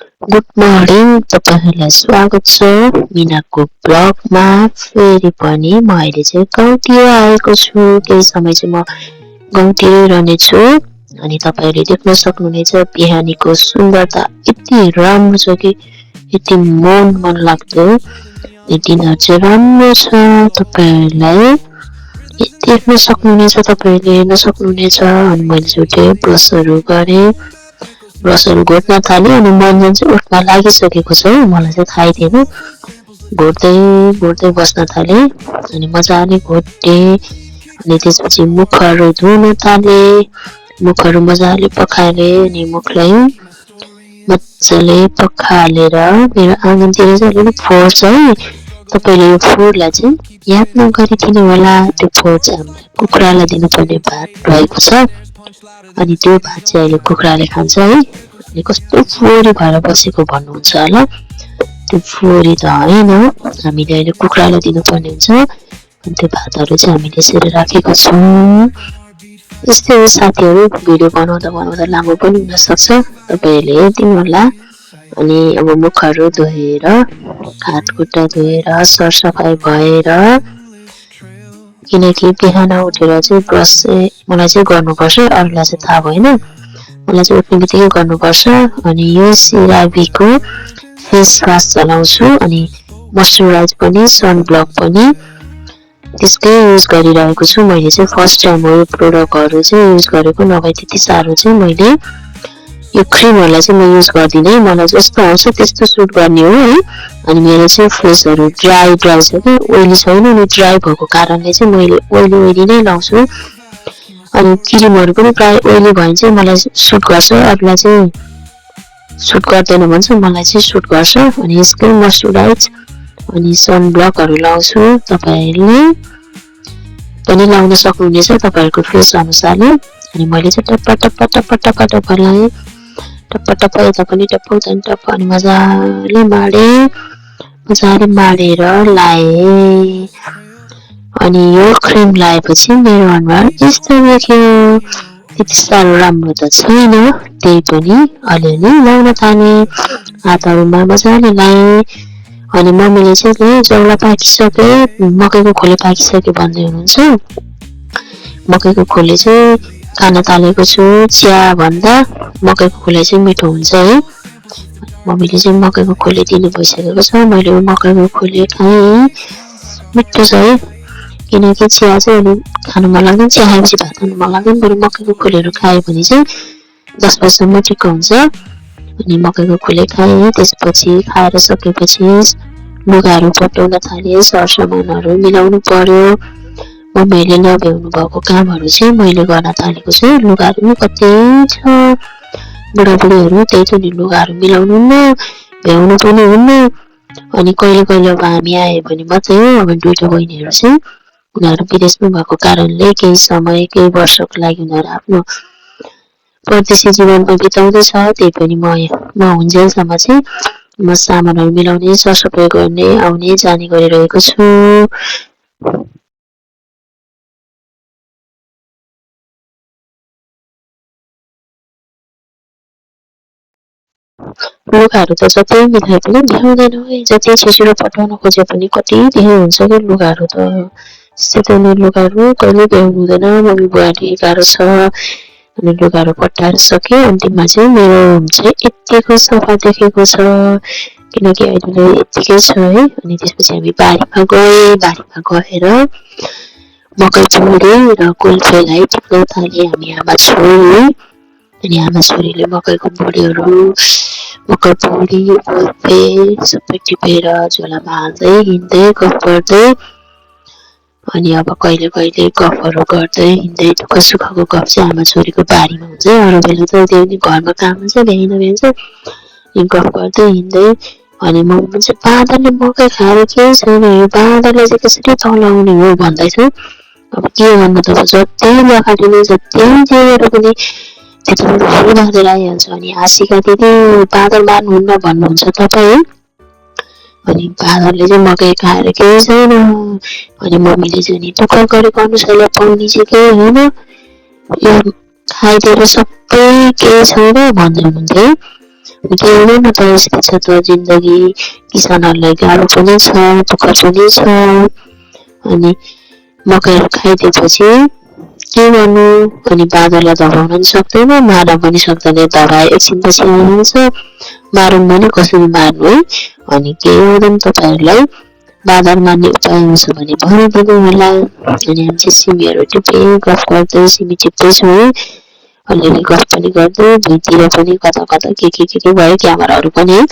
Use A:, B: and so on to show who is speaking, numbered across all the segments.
A: Good morning, तपाईँहरूलाई स्वागत छ मिनाको ब्लगमा। फेरि पनि म अहिले चाहिँ गाउँतिर आएको छु। केही समय चाहिँ म गाउँतिर रहनेछु अनि तपाईँहरूले देख्न सक्नुहुनेछ बिहानीको सुन्दरता यति राम्रो छ कि यति मन लाग्दो। दिनहरू चाहिँ राम्रो छ, तपाईँहरूलाई देख्न सक्नुहुनेछ, तपाईँहरूले हेर्न सक्नुहुनेछ। अनि मैले चाहिँ ब्रसहरू गरेँ, ब्रसहरू घोट्न थालेँ अनि मन्जन चाहिँ उठ्न लागिसकेको छ। मलाई चाहिँ थाहै थिएन। घोट्दै घोट्दै बस्न थालेँ अनि मजाले घोटेँ अनि त्यसपछि मुखहरू धुन थालेँ। मुखहरू मजाले पखालेँ अनि मुखलाई मजाले पखालेर मेरो आँगनतिर चाहिँ अलिअलि फोहोर छ है। तपाईँले यो फोहोरलाई चाहिँ याद नगरिदिनु होला। त्यो फोहोर चाहिँ हामीलाई कुखुरालाई दिनुपर्ने भात रहेको छ अनि त्यो भात चाहिँ अहिले कुखुराले खान्छ है। अनि कस्तो फोहोरी भएर बसेको भन्नुहुन्छ होला। त्यो फोहोरी त होइन, हामीले अहिले कुखुरालाई दिनुपर्ने हुन्छ। अनि त्यो भातहरू चाहिँ हामीले यसरी राखेको छौँ। यस्तै हो साथीहरू, भिडियो बनाउँदा बनाउँदा लामो पनि हुनसक्छ, तपाईँहरूले हेरिदिनु होला। अनि अब मुखहरू धोएर, हात खुट्टा धोएर, सरसफाइ भएर, किनकि बिहान उठेर चाहिँ ब्रस चाहिँ मलाई चाहिँ गर्नुपर्छ, अरूलाई चाहिँ थाहा भएन। मलाई चाहिँ उठ्ने बित्तिकै गर्नुपर्छ। अनि यो सिराबीको फेस वास चलाउँछु अनि मोइस्चराइज पनि, सनब्लक पनि त्यसकै युज गरिरहेको छु। मैले चाहिँ फर्स्ट टाइम हो यो प्रोडक्टहरू चाहिँ युज गरेको, नभए त्यति साह्रो चाहिँ मैले यो क्रिमहरूलाई चाहिँ म युज गर्दिनँ। मलाई जस्तो आउँछ त्यस्तो सुट गर्ने हो है। अनि मेरो चाहिँ फेसहरू ड्राई छ कि ओइली छैन, अनि ड्राई भएको कारणले चाहिँ मैले ओइली नै लाउँछु। अनि क्रिमहरू पनि प्रायः ओइली भयो भने चाहिँ मलाई सुट गर्छ, अरूलाई चाहिँ सुट गर्दैन भन्छ, मलाई चाहिँ सुट गर्छ। अनि यसकै मोइस्चराइज अनि सनब्लकहरू लाउँछु। तपाईँहरूले पनि लाउन सक्नुहुनेछ तपाईँहरूको फेस अनुसारले। अनि मैले चाहिँ टप्पा लगाएँ, टप्पा यता पनि टप्पा उता पनि टप्पा अनि मजाले माडेर लाएँ। अनि यो क्रिम लगाएपछि मेरो अनुहार यस्तो देखियो। त्यति साह्रो राम्रो त छैन, त्यही पनि अलिअलि लाउन थालेँ। हातहरूमा मजाले लाएँ। अनि मम्मीले चाहिँ जौला पाकिसके, मकैको खोले पाकिसक्यो भन्दै हुनुहुन्छ। मकैको खोले चाहिँ खान थालेको छु। चिया भन्दा मकैको खोले चाहिँ मिठो हुन्छ है। मम्मीले चाहिँ मकैको खोले दिनु भइसकेको छ। मैले मकैको खोले खाएँ, मिठो छ है। किनकि चिया चाहिँ अलिक खानु मन लाग्दैन, चिया खाएपछि भात खानु मन लाग्दैन। बरु मकैको खोलेहरू खायो भने चाहिँ 10 बजीसम्म ठिक हुन्छ। अनि मकैको खोले खाएँ। त्यसपछि खाएर सकेपछि लुगाहरू पट्याउन थालेँ, सरसामानहरू मिलाउनु पर्यो। मम्मीले नभ्याउनु भएको कामहरू चाहिँ मैले गर्न थालेको छु। लुगाहरू पनि कति छ, बुढाबुढीहरू त्यही त नि, लुगाहरू मिलाउनु हुन्न, भ्याउनु पनि हुन्न। अनि कहिले अब हामी आयो भने मात्रै हो। अब दुईटा बहिनीहरू चाहिँ उनीहरू विदेशमा भएको कारणले केही समय, केही वर्षको लागि उनीहरू आफ्नो परदेशी जीवनमा बिताउँदैछ। त्यही पनि म हुन्जेलसम्म चाहिँ म सामानहरू मिलाउने, सरसफाइ गर्ने, आउने जाने गरिरहेको छु। लुगाहरू त जति मिलाए पनि भ्याउँदैन है। जति छिटो पठाउन खोजे पनि कति ढिलो हुन्छ कि लुगाहरू त। त्यस्तै त नि, लुगाहरू कहिले भ्याउनु हुँदैन। मम्मी बुहारी गाह्रो छ। अनि लुगाहरू पठाएर सके। अन्तिममा चाहिँ मेरो चाहिँ यत्तिको सफा देखेको छ, किनकि अहिले यत्तिकै छ है। अनि त्यसपछि हामी बारीमा गएर मकै पुरी र कुल्फेलाई टिप्न थालेँ हामी आमा छोरी। अनि आमा छोरीले मकैको बोडीहरू, मकै पुरी, कुल्फे सबै टिपेर झोलामा हाल्दै हिँड्दै गफ गर्दै, अनि अब कहिले गफहरू गर्दै हिँड्दै, दुःख सुखको गफ चाहिँ आमा छोरीको बारीमा हुन्छ। अरू बेला त त्यो घरमा काम हुन्छ, भ्याइन्छ गफ गर्दै हिँड्दै। अनि मम्मी चाहिँ बाँदरले मकै खाएर केही छैन, यो बाँदरले चाहिँ कसरी तलाउने हो भन्दैछ। अब के गर्नु त, जति नखालिने, जति जे गरेर पनि त्यति बेला बाँदर आइहाल्छ। अनि हाँसीका दिदी बाँदर मार्नुहुन्न भन्नुहुन्छ तपाईँ। अनि बाँदरले चाहिँ मकै खाएर केही छैन। अनि मम्मीले चाहिँ नि दुःख गरेको अनुसारले पाउने चाहिँ केही होइन, यो खाइदिएर सबै केही छैन भन्दै हुनुहुन्थ्यो। के गर्नु त यस्तो छ त जिन्दगी किसानहरूलाई गाह्रो पनि छ दुःख पनि छ अनि मकैहरू खाइदिएपछि के गर्नु अनि बाँदरलाई दबाउन पनि सक्दैन मार्न पनि सक्दैन दबाए एकछिनपछि आइहाल्छ मारौँ भने कसरी मार्नु है अनि के गर्दा तपाईँहरूलाई बाँदर मार्ने उपाय आउँछ भने भनिदिनु होला अनि हामी चाहिँ सिमीहरू टिप्दै गफ गर्दै सिमी टिप्दैछौँ है अलिअलि गफ पनि गर्दै भुइँतिर पनि कता कता के भयो क्यामेराहरू पनि है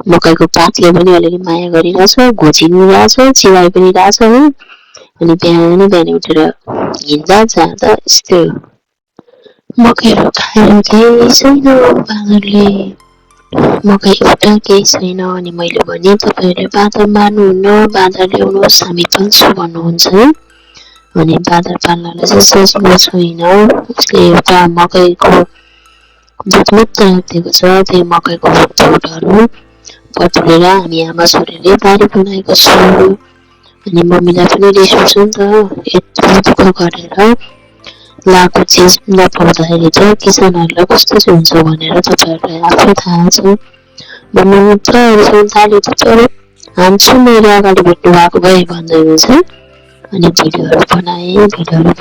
A: मकैको पातले पनि अलिअलि माया गरिरहेछ घोचिरहेछ चिवाइ पनि रहेछ है अनि बिहान उठेर हिँड्दा जाँदा यस्तो मकैहरू खाएर केही छैन बाँदरले मकै एउटा केही छैन अनि मैले भने तपाईँहरूले बाँदर मार्नुहुन्न बाँदर ल्याउनुहोस् हामी पाल्छौँ भन्नुहुन्छ है अनि बाँदर पाल्नलाई चाहिँ सजिलो छैन उसले एउटा मकैको बोट मात्र राखिदिएको छ त्यो मकैको बोटहरू बटुलेर हामी आमा छोरीले बारी बनाएको छौँ अनि मम्मीलाई पनि रिस उठ्छ नि त यत्रो दुःख गरेर लाएको चिज नपाउँदाखेरि चाहिँ किसानहरूलाई कस्तो चाहिँ हुन्छ भनेर तपाईँहरूलाई आफै थाहा छ भन्नु त रिसाउनु थाल्यो त तर हान्छु मैले अगाडि भेट्नु भएको भए भन्दै हुन्छ अनि भिडियोहरू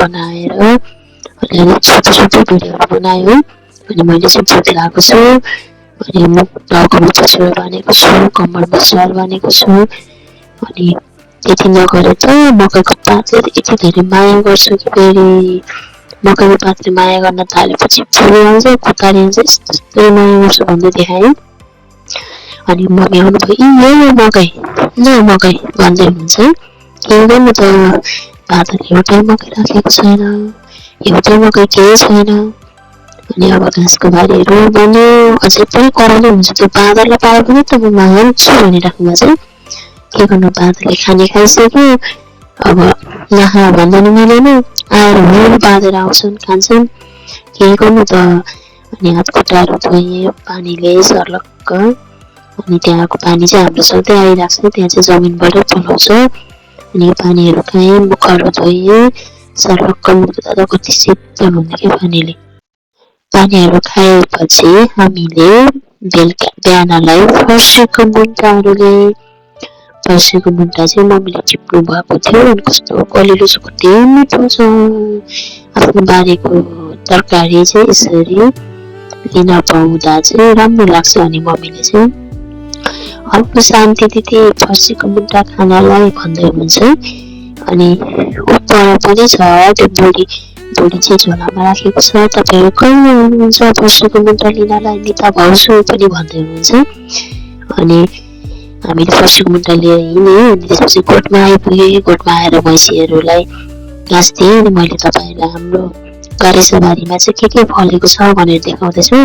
A: बनाएर अलिअलि छोटो भिडियोहरू बनायो अनि मैले चाहिँ बुट लगाएको छु अनि म टाउकोमा पछुवा बाँधेको छु कम्मरमा सल बाँधेको छु अनि त्यति नगरे त मकैको पातले यति धेरै माया गर्छु कि फेरि मकैको पातले माया गर्न थालेपछि फुलिहाल्छ खुतारिन्छ यस्तै माया गर्छु भन्दै देखाएँ अनि मम्मी आउनुभयो यो मकै न मकै भन्दै हुनुहुन्छ के गर्नु त बाँदरले एउटै मकै राखेको छैन एउटै मकै केही छैन अनि अब घाँसको बारीहरू बन्यो अझै पनि कराउनु हुन्छ त्यो बाँदरलाई पाए पनि त म मान्छु भनिराख्नुमा चाहिँ के गर्नु बाँदरले खाने खाइसक्यो अब नखा भन्दा नि मिलेन आएर हुल बाँधेर आउँछन् खान्छन् के गर्नु त अनि हात खुट्टाहरू धोइयो पानीले सर्लक्क अनि त्यहाँको पानी चाहिँ हाम्रो सधैँ आइरहेको छ त्यहाँ चाहिँ जमिनबाटै पलाउँछ अनि पानीहरू खाएँ मुखहरू धोइयो सर्लक्क मुख धुँदा कति शीतल हुन्थ्यो क्या पानीहरू खाएपछि हामीले बेलुका बिहानलाई फर्सीको मुन्टा चाहिँ मम्मीले टिप्नु भएको थियो अनि कस्तो कलिलो छ कति मिठो छ आफ्नो बारीको तरकारी चाहिँ यसरी लिन पाउँदा चाहिँ राम्रो लाग्छ अनि मम्मीले चाहिँ अर्को शान्ति दिदी फर्सीको मुन्टा खानालाई भन्दै हुनुहुन्छ अनि उपर पनि छ त्यो बोडी चाहिँ झोलामा राखेको छ तपाईँहरू कहिले आउनुहुन्छ फर्सीको मुन्टा लिनलाई निता भाउजू पनि भन्दै हुनुहुन्छ अनि हामीले फर्सीको मुन्टा लिएर हिँड्यौँ अनि त्यसपछि गोठमा आइपुगेँ गोठमा आएर भैँसीहरूलाई घाँस दिएँ अनि मैले तपाईँहरूलाई हाम्रो गरेसबारीमा चाहिँ के फलेको छ भनेर देखाउँदैछु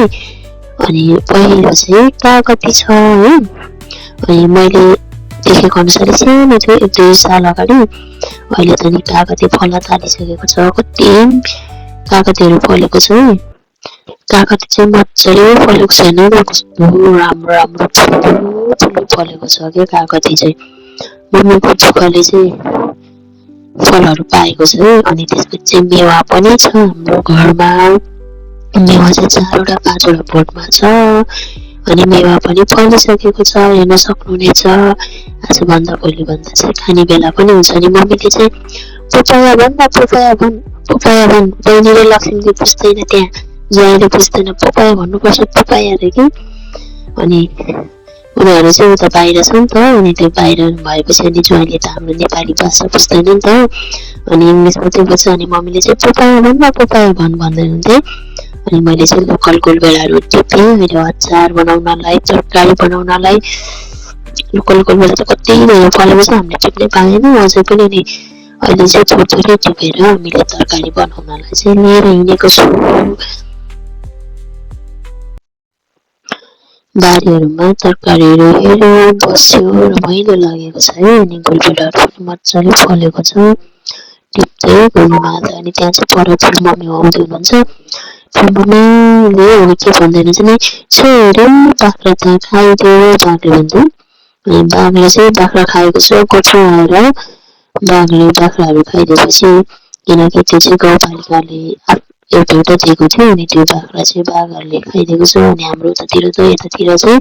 A: अनि पहिलो चाहिँ कागती छ है अनि मैले देखेको अनुसार सानो थियो 1-2 साल अगाडि अहिले त नि कागती फल्न थालिसकेको छ कति कागतीहरू फलेको छ कागती चाहिँ मजाले फलेको छैन कस्तो राम्रो ठुलो फलेको छ क्या कागती चाहिँ मम्मीको दुःखले चाहिँ फलहरू पाएको छ अनि त्यसपछि चाहिँ मेवा पनि छ हाम्रो घरमा मेवा चाहिँ 4वटा 5वटा बोटमा छ अनि मेवा पनि फलिसकेको छ हेर्न सक्नुहुनेछ आजभन्दा भोलिभन्दा चाहिँ खाने बेला पनि हुन्छ अनि मम्मीले चाहिँ पपाया भन् बहिनीले लक्ष्मीले बुझ्दैन त्यहाँ ज्वाइँले बुझ्दैन पपाया भन्नुपर्छ पपाया अरे कि अनि उनीहरू चाहिँ उता बाहिर छ नि त अनि त्यो बाहिर भएपछि अनि ज्वाइँले त हाम्रो नेपाली भाषा बुझ्दैन नि त अनि इङ्ग्लिस मात्रै बुझ्छ अनि मम्मीले चाहिँ पपाया भन् भन्दै हुन्थे अनि मैले चाहिँ लोकल गोलबेडाहरू टिपेँ मेरो अचार बनाउनलाई तरकारी बनाउनलाई लोकल गोलबेडा त कति धेरै फलेको छ हामीले टिप्नै पाएनौँ अझै पनि अनि अहिले चाहिँ थोरै टिपेर हामीले तरकारी बनाउनलाई चाहिँ लिएर हिँडेको छु बारीहरूमा तरकारीहरू हेऱ्यो बस्यो रमाइलो लागेको छ है अनि गोलबेडाहरू पनि मजाले फलेको छ टिप्दै घुम्नुमा अनि त्यहाँ चाहिँ पर ठुलो मम्मी आउँदै हुनुहुन्छ ठुलोले अनि के भन्दैन चाहिँ छोरी बाख्रा त खाइदियो बाघले भन्थ्यो अनि बाघले चाहिँ बाख्रा खाएको छ गोठमा आएर बाघले बाख्राहरू खाइदिएपछि किनकि त्यो चाहिँ गाउँपालिकाले एउटा दिएको थियो अनि त्यो बाख्रा चाहिँ बाघहरूले खाइदिएको छ। अनि हाम्रो उतातिर त यतातिर चाहिँ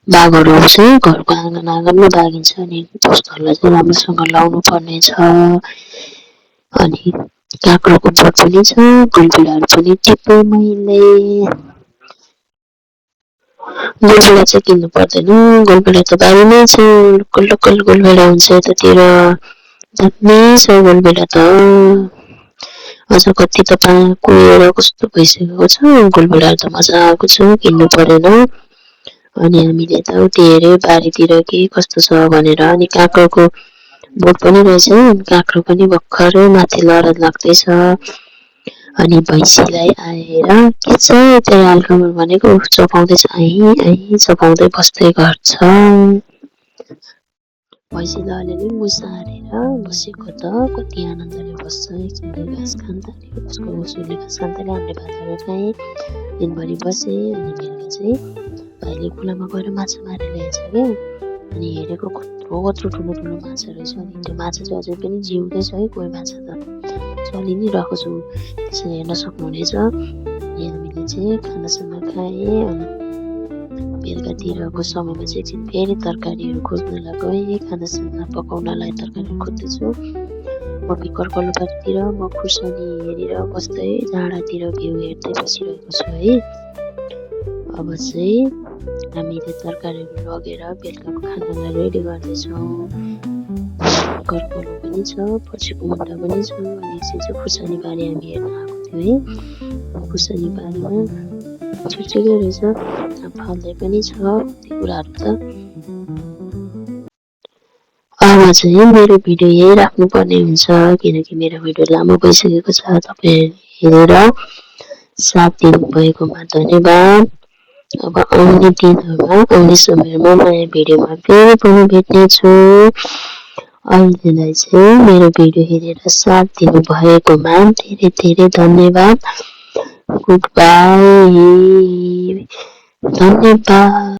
A: बाघहरू आउँछ घरको आँगन आँगनमा बाँधिन्छ अनि पशुहरूलाई चाहिँ राम्रोसँग लाउनु पर्ने छ। अनि काँक्रोको बोट पनि छ, गुलबिडाहरू पनि टिपे मैले। गुलबिडा चाहिँ किन्नु पर्दैन, गुलबिडा त बारीमै छ, लोकल लोकल गुलबिडा हुन्छ यतातिर, दामी छ गुलबिडा त। अझ कति त कुहिएर कस्तो भइसकेको छ, गुलबिडाहरू त मजाको छ, किन्नु परेन। अनि हामीले यताउति हेऱ्यो बारीतिर के कस्तो छ भनेर। अनि काँक्रोको बोट पनि रहेछ, काँक्रो पनि भर्खरै माथि लहरा लाग्दैछ। अनि भैँसीलाई आएर के छ यता आलकमल भनेको चपाउँदैछ, आही चपाउँदै बस्दै गर्छ। भैँसीलाई अलिअलि मुसा हालेर बसेको त कति आनन्दले बस्छ, एकछिन घाँस खान थाल्यो, उसको उसुरले घाँस खान थाल्यो, हामीले भातहरू खाएँ, दिनभरि बसेँ। अनि बेलुका चाहिँ भाइले खोलामा गएर माछा मारेर ल्याएछ क्या। अनि हेरेको कत्रो कत्रो ठुलो ठुलो माछा रहेछ। अनि त्यो माछा चाहिँ अझै पनि जिउँदैछ है, कोही माछा त चलि नै रहेको छु, त्यसरी हेर्न सक्नुहुनेछ। अनि हामीले चाहिँ खानासाना खाएँ। अनि बेलुकातिरको समयमा चाहिँ एकछिन फेरि तरकारीहरू खोज्नलाई गएँ, खानासाना पकाउनलाई तरकारी खोज्दैछु। मम्मी कर्कलो बारीतिर, म खुर्सानी हेरेर बस्दै झाडातिर भ्यू हेर्दै बसिरहेको छु है। अब चाहिँ हामीले तरकारीहरू लगेर बेलुकाको खानालाई रेडी गर्दैछौँ। कर्कलो पनि छ, पछिको मुन्टा पनि छ। अनि एकछिन चाहिँ खुर्सानी बारी हामी हेर्न आएको थियो है। खुर्सानी बारीमा ठिकै रहेछ, फल्दै पनि छ कति कुराहरू त। अब चाहिँ मेरो भिडियो यही राख्नुपर्ने हुन्छ, किनकि मेरो भिडियो लामो भइसकेको छ। तपाईँहरू हेरेर साथ दिनुभएकोमा धन्यवाद। अब आउने दिनहरूमा, आउने समयमा नयाँ भिडियोमा फेरि पनि भेट्नेछु। अहिलेलाई चाहिँ मेरो भिडियो हेरेर साथ दिनुभएकोमा धेरै धेरै धन्यवाद। गुड बाई, धन्यवाद।